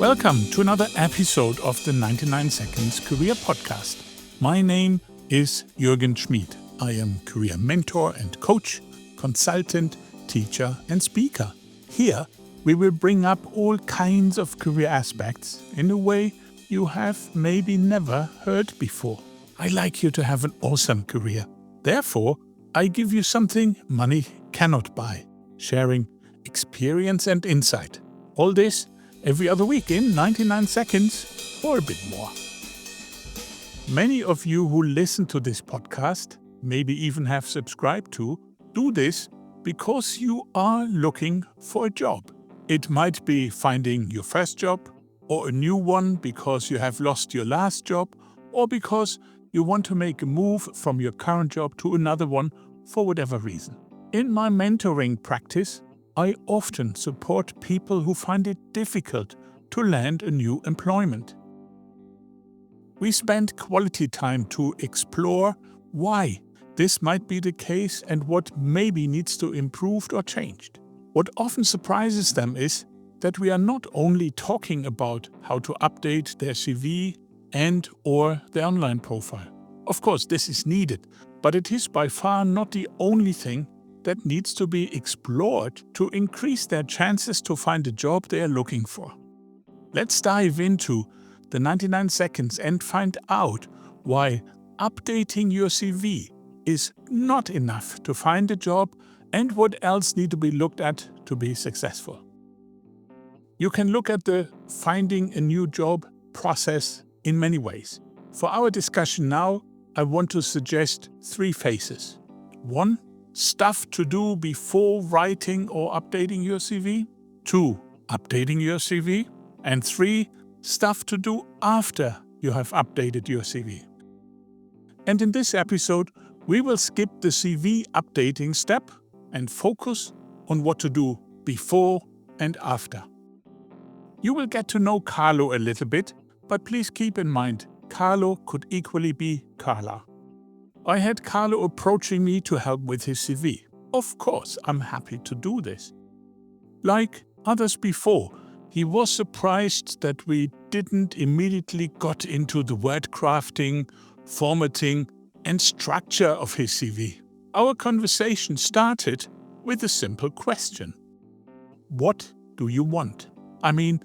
Welcome to another episode of the 99 Seconds Career Podcast. My name is Jürgen Schmid. I am career mentor and coach, consultant, teacher and speaker. Here we will bring up all kinds of career aspects in a way you have maybe never heard before. I like you to have an awesome career. Therefore, I give you something money cannot buy, sharing experience and insight. All this every other week in 99 seconds or a bit more. Many of you who listen to this podcast, maybe even have subscribed to, do this because you are looking for a job. It might be finding your first job or a new one because you have lost your last job or because you want to make a move from your current job to another one for whatever reason. In my mentoring practice, I often support people who find it difficult to land a new employment. We spend quality time to explore why this might be the case and what maybe needs to be improved or changed. What often surprises them is that we are not only talking about how to update their CV and or their online profile. Of course, this is needed, but it is by far not the only thing that needs to be explored to increase their chances to find a job they are looking for. Let's dive into the 99 seconds and find out why updating your CV is not enough to find a job and what else needs to be looked at to be successful. You can look at the finding a new job process in many ways. For our discussion now, I want to suggest 3 phases. 1. Stuff to do before writing or updating your CV. 2. Updating your CV. And 3. Stuff to do after you have updated your CV. And in this episode, we will skip the CV updating step and focus on what to do before and after. You will get to know Carlo a little bit, but please keep in mind, Carlo could equally be Carla. I had Carlo approaching me to help with his CV. Of course, I'm happy to do this. Like others before, he was surprised that we didn't immediately got into the word crafting, formatting, and structure of his CV. Our conversation started with a simple question. What do you want? I mean,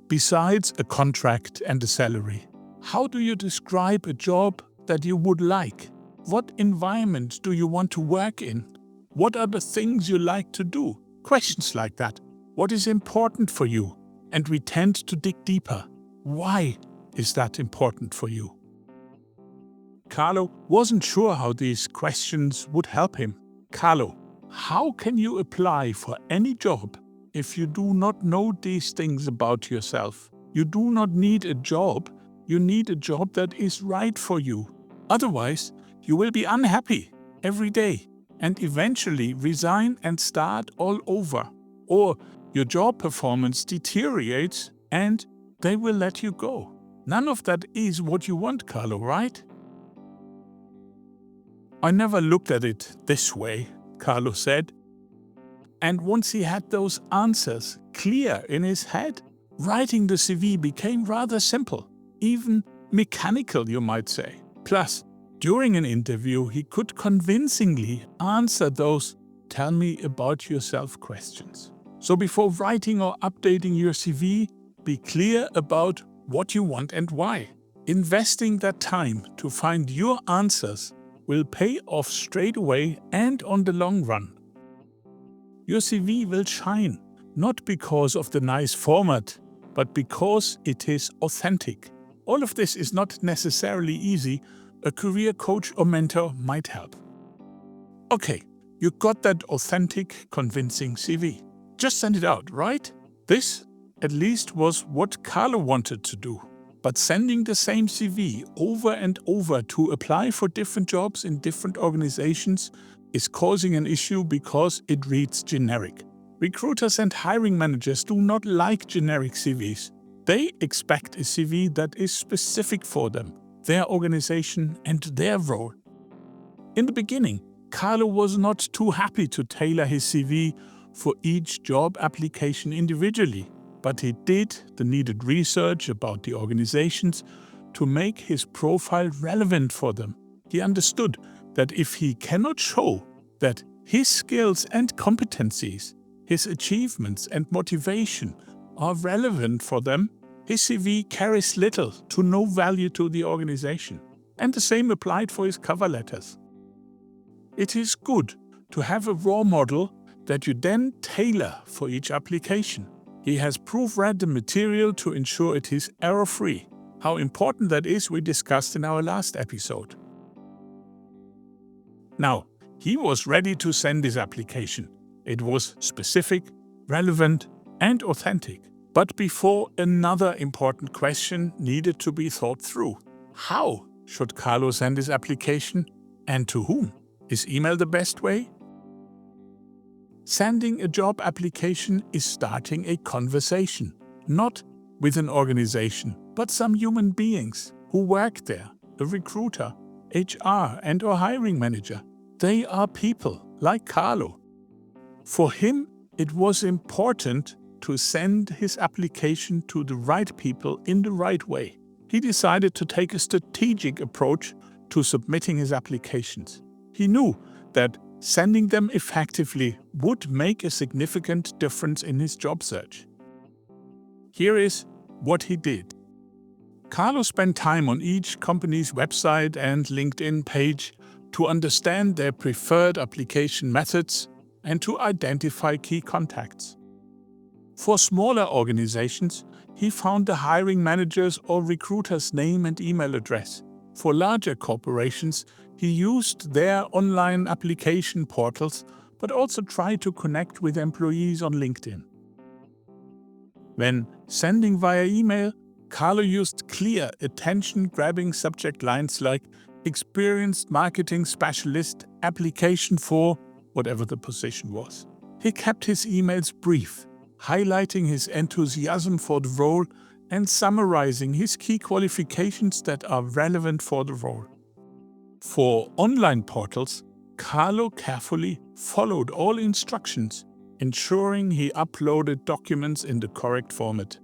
besides a contract and a salary, how do you describe a job that you would like? What environment do you want to work in? What are the things you like to do? Questions like that. What is important for you? And we tend to dig deeper. Why is that important for you? Carlo wasn't sure how these questions would help him. Carlo, how can you apply for any job if you do not know these things about yourself? You do not need a job. You need a job that is right for you. Otherwise, you will be unhappy every day and eventually resign and start all over. Or your job performance deteriorates and they will let you go. None of that is what you want, Carlo, right? I never looked at it this way, Carlo said. And once he had those answers clear in his head, writing the CV became rather simple, even mechanical, you might say. Plus, during an interview, he could convincingly answer those "tell me about yourself" questions. So before writing or updating your CV, be clear about what you want and why. Investing that time to find your answers will pay off straight away and on the long run. Your CV will shine, not because of the nice format, but because it is authentic. All of this is not necessarily easy. A career coach or mentor might help. Okay, you got that authentic, convincing CV. Just send it out, right? This, at least, was what Carlo wanted to do. But sending the same CV over and over to apply for different jobs in different organizations is causing an issue because it reads generic. Recruiters and hiring managers do not like generic CVs. They expect a CV that is specific for them, their organization and their role. In the beginning, Carlo was not too happy to tailor his CV for each job application individually, but he did the needed research about the organizations to make his profile relevant for them. He understood that if he cannot show that his skills and competencies, his achievements and motivation are relevant for them, his CV carries little to no value to the organization. And the same applied for his cover letters. It is good to have a raw model that you then tailor for each application. He has proofread the material to ensure it is error-free. How important that is, we discussed in our last episode. Now, he was ready to send his application. It was specific, relevant, and authentic. But before, another important question needed to be thought through. How should Carlo send his application, and to whom? Is email the best way? Sending a job application is starting a conversation, not with an organization, but some human beings who work there, a recruiter, HR, and/or hiring manager. They are people like Carlo. For him, it was important to send his application to the right people in the right way. He decided to take a strategic approach to submitting his applications. He knew that sending them effectively would make a significant difference in his job search. Here is what he did. Carlo spent time on each company's website and LinkedIn page to understand their preferred application methods and to identify key contacts. For smaller organizations, he found the hiring manager's or recruiter's name and email address. For larger corporations, he used their online application portals, but also tried to connect with employees on LinkedIn. When sending via email, Carlo used clear, attention-grabbing subject lines like experienced marketing specialist, application for whatever the position was. He kept his emails brief, highlighting his enthusiasm for the role and summarizing his key qualifications that are relevant for the role. For online portals, Carlo carefully followed all instructions, ensuring he uploaded documents in the correct format.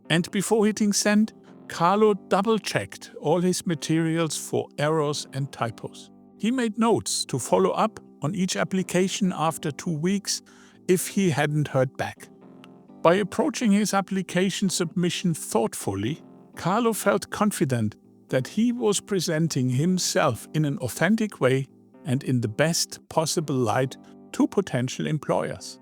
And before hitting send, Carlo double-checked all his materials for errors and typos. He made notes to follow up on each application after 2 weeks if he hadn't heard back. By approaching his application submission thoughtfully, Carlo felt confident that he was presenting himself in an authentic way and in the best possible light to potential employers.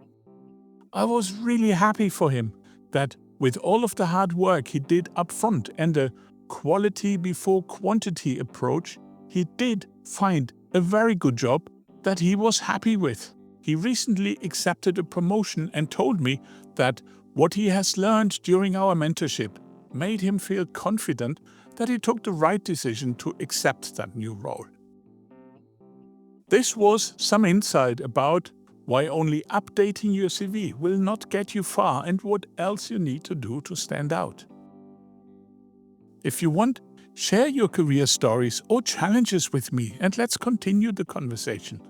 I was really happy for him that with all of the hard work he did upfront and a quality before quantity approach, he did find a very good job that he was happy with. He recently accepted a promotion and told me that what he has learned during our mentorship made him feel confident that he took the right decision to accept that new role. This was some insight about why only updating your CV will not get you far and what else you need to do to stand out. If you want, share your career stories or challenges with me and let's continue the conversation.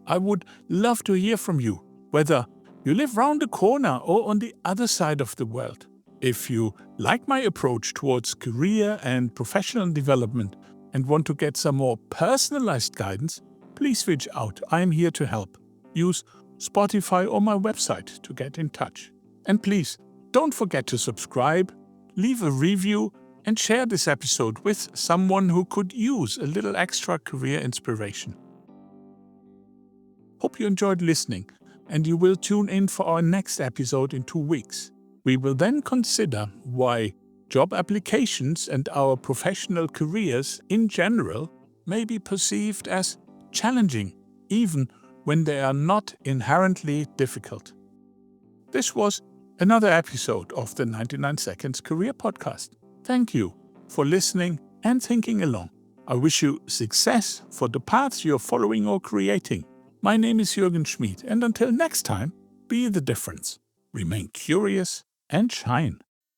I would love to hear from you, whether you live round the corner or on the other side of the world. If you like my approach towards career and professional development and want to get some more personalized guidance, please reach out. I am here to help. Use Spotify or my website to get in touch. And please, don't forget to subscribe, leave a review, and share this episode with someone who could use a little extra career inspiration. Hope you enjoyed listening, and you will tune in for our next episode in 2 weeks. We will then consider why job applications and our professional careers in general may be perceived as challenging, even when they are not inherently difficult. This was another episode of the 99 Seconds Career Podcast. Thank you for listening and thinking along. I wish you success for the paths you're following or creating. My name is Jürgen Schmid, and until next time, be the difference. Remain curious and shine.